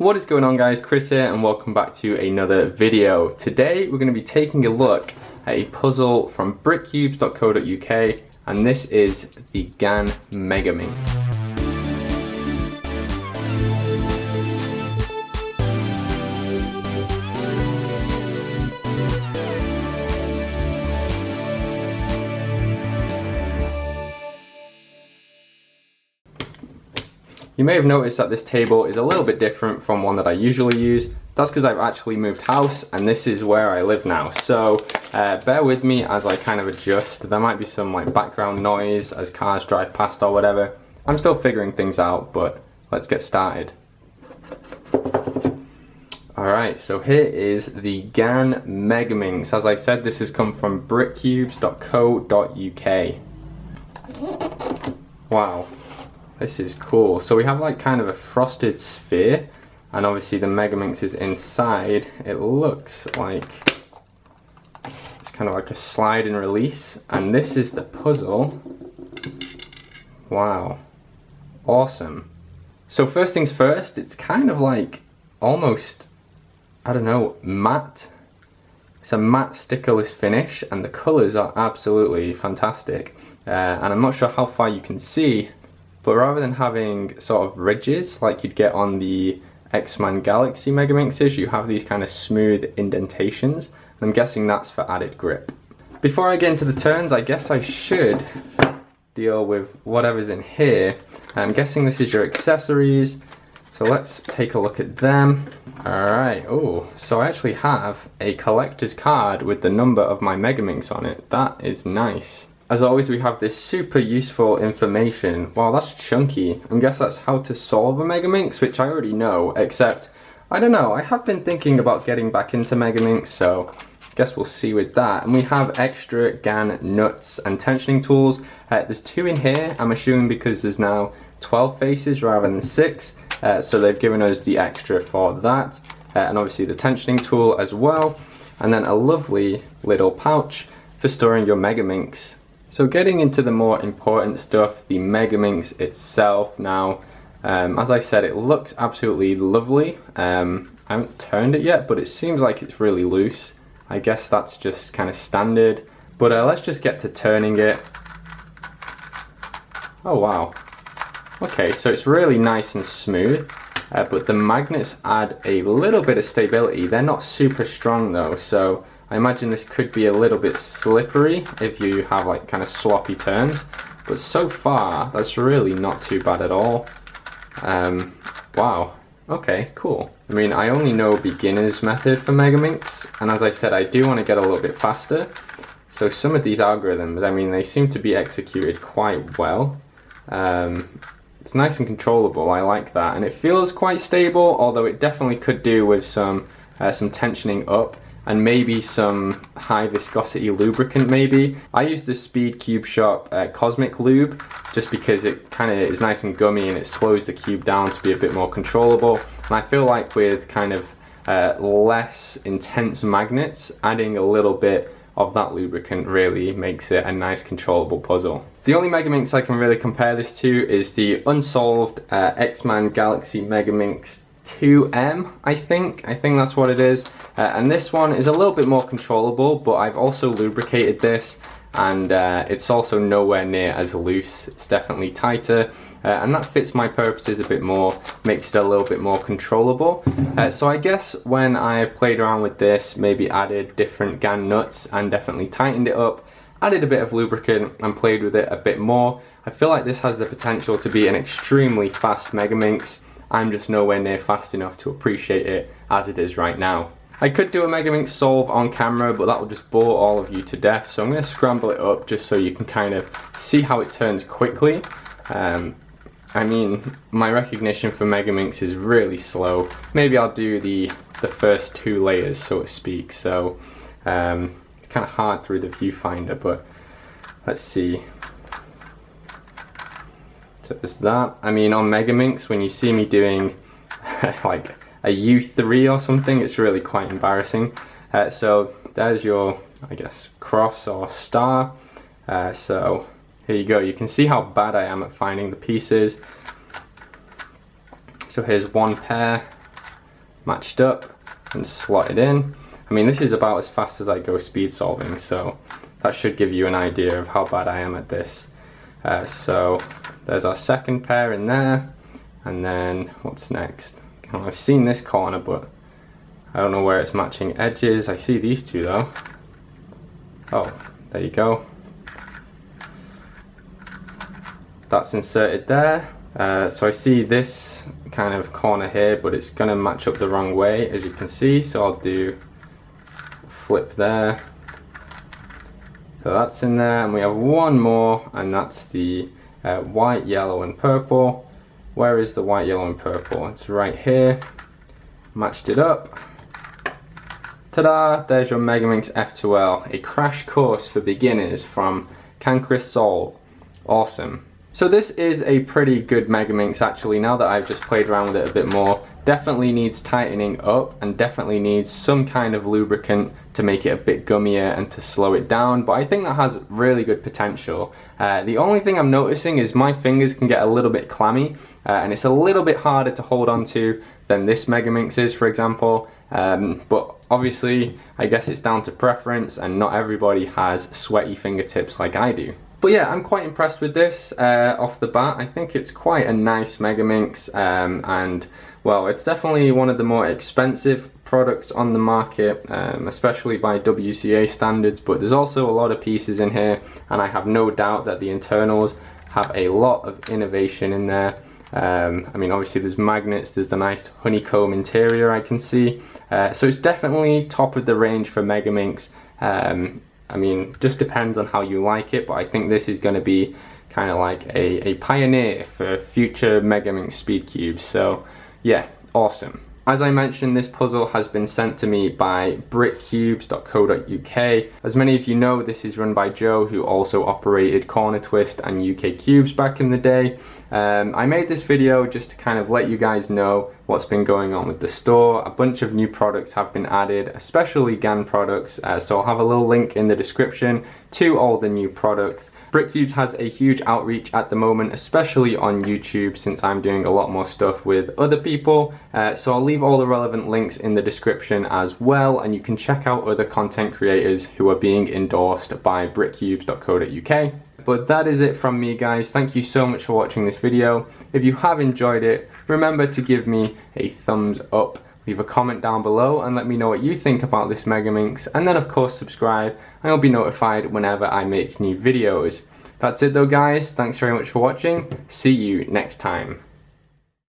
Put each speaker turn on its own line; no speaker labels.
What is going on, guys? Chris here and welcome back to another video. Today we're going to be taking a look at a puzzle from BRITCUBES.co.uk and this is the GAN Megaminx. You may have noticed that this table is a little bit different from one that I usually use. That's because I've actually moved house and this is where I live now. So bear with me as I kind of adjust. There might be some like background noise as cars drive past or whatever. I'm still figuring things out, but let's get started. Alright, so here is the GAN Megaminx. As I said, this has come from BRITCUBES.co.uk. Wow. This is cool. So we have like kind of a frosted sphere and obviously the Megaminx is inside. It looks like it's kind of like a slide and release, and this is the puzzle. Wow, awesome. So first things first, it's kind of like almost, I don't know, matte. It's a matte stickerless finish and the colors are absolutely fantastic, and I'm not sure how far you can see, but rather than having sort of ridges like you'd get on the X-Man Galaxy Megaminxes, you have these kind of smooth indentations. I'm guessing that's for added grip. Before I get into the turns, I guess I should deal with whatever's in here. I'm guessing this is your accessories, so let's take a look at them. Alright, oh, so I actually have a collector's card with the number of my Megaminx on it. That is nice. As always, we have this super useful information. Wow, that's chunky. I guess that's how to solve a Megaminx, which I already know, except, I don't know, I have been thinking about getting back into Megaminx, so I guess we'll see with that. And we have extra GAN nuts and tensioning tools. There's 2 in here, I'm assuming because there's now 12 faces rather than 6, so they've given us the extra for that. And obviously the tensioning tool as well, and then a lovely little pouch for storing your Megaminx. So getting into the more important stuff, the Megaminx itself now, as I said, it looks absolutely lovely. I haven't turned it yet, but it seems like it's really loose. I guess that's just kind of standard, but let's just get to turning it. Oh wow, okay, so it's really nice and smooth, but the magnets add a little bit of stability. They're not super strong though, so I imagine this could be a little bit slippery if you have like kind of sloppy turns, but so far that's really not too bad at all. Wow, okay, cool. I mean, I only know beginner's method for Megaminx, and as I said, I do want to get a little bit faster. So some of these algorithms, I mean, they seem to be executed quite well. It's nice and controllable, I like that, and it feels quite stable, although it definitely could do with some tensioning up. And maybe some high viscosity lubricant maybe. I use the Speed Cube Shop Cosmic Lube just because it kind of is nice and gummy and it slows the cube down to be a bit more controllable. And I feel like with kind of less intense magnets, adding a little bit of that lubricant really makes it a nice controllable puzzle. The only Megaminx I can really compare this to is the unsolved X-Man Galaxy Megaminx 2M, I think that's what it is, and this one is a little bit more controllable, but I've also lubricated this and it's also nowhere near as loose. It's definitely tighter, and that fits my purposes a bit more, makes it a little bit more controllable. So I guess when I've played around with this, maybe added different GAN nuts and definitely tightened it up, added a bit of lubricant and played with it a bit more, I feel like this has the potential to be an extremely fast Megaminx. I'm just nowhere near fast enough to appreciate it as it is right now. I could do a Megaminx solve on camera, but that will just bore all of you to death, so I'm going to scramble it up just so you can kind of see how it turns quickly. I mean, my recognition for Megaminx is really slow. Maybe I'll do the first 2 layers, so to speak, so it's kind of hard through the viewfinder, but let's see. So there's that. I mean, on Megaminx, when you see me doing like a U3 or something, it's really quite embarrassing. So there's your, I guess, cross or star. So here you go. You can see how bad I am at finding the pieces. So here's one pair. matched up and slotted in. I mean, this is about as fast as I go speed solving, so that should give you an idea of how bad I am at this. So there's our second pair in there, and then what's next? I've seen this corner, but I don't know where it's matching edges. I see these two though. Oh, there you go. That's inserted there. So I see this kind of corner here, but it's gonna match up the wrong way, as you can see. So I'll do flip there. So that's in there, and we have one more, and that's the white, yellow, and purple. Where is the white, yellow, and purple? It's right here. Matched it up. Ta-da! There's your Megaminx F2L, a crash course for beginners from Can Chris Solve. Awesome. So this is a pretty good Megaminx actually, now that I've just played around with it a bit more. Definitely needs tightening up and definitely needs some kind of lubricant to make it a bit gummier and to slow it down, but I think that has really good potential. The only thing I'm noticing is my fingers can get a little bit clammy, and it's a little bit harder to hold on to than this Megaminx is, for example. But obviously I guess it's down to preference, and not everybody has sweaty fingertips like I do. But yeah, I'm quite impressed with this off the bat. I think it's quite a nice Megaminx, and well, it's definitely one of the more expensive products on the market, especially by WCA standards, but there's also a lot of pieces in here, and I have no doubt that the internals have a lot of innovation in there. I mean, obviously there's magnets, there's the nice honeycomb interior I can see, so it's definitely top of the range for Megaminx. I mean, just depends on how you like it, but I think this is going to be kind of like a pioneer for future Megaminx speed cubes. So yeah, awesome. As I mentioned, this puzzle has been sent to me by BRITCUBES.co.uk. As many of you know, this is run by Joe, who also operated Corner Twist and UK Cubes back in the day. I made this video just to kind of let you guys know what's been going on with the store. A bunch of new products have been added, especially GAN products, so I'll have a little link in the description to all the new products. BRITCUBES has a huge outreach at the moment, especially on YouTube, since I'm doing a lot more stuff with other people, so I'll leave all the relevant links in the description as well, and you can check out other content creators who are being endorsed by BRITCUBES.co.uk. But that is it from me, guys. Thank you so much for watching this video. If you have enjoyed it, remember to give me a thumbs up, leave a comment down below and let me know what you think about this Megaminx, and then of course subscribe and you'll be notified whenever I make new videos. That's it though, guys. Thanks very much for watching. See you next time.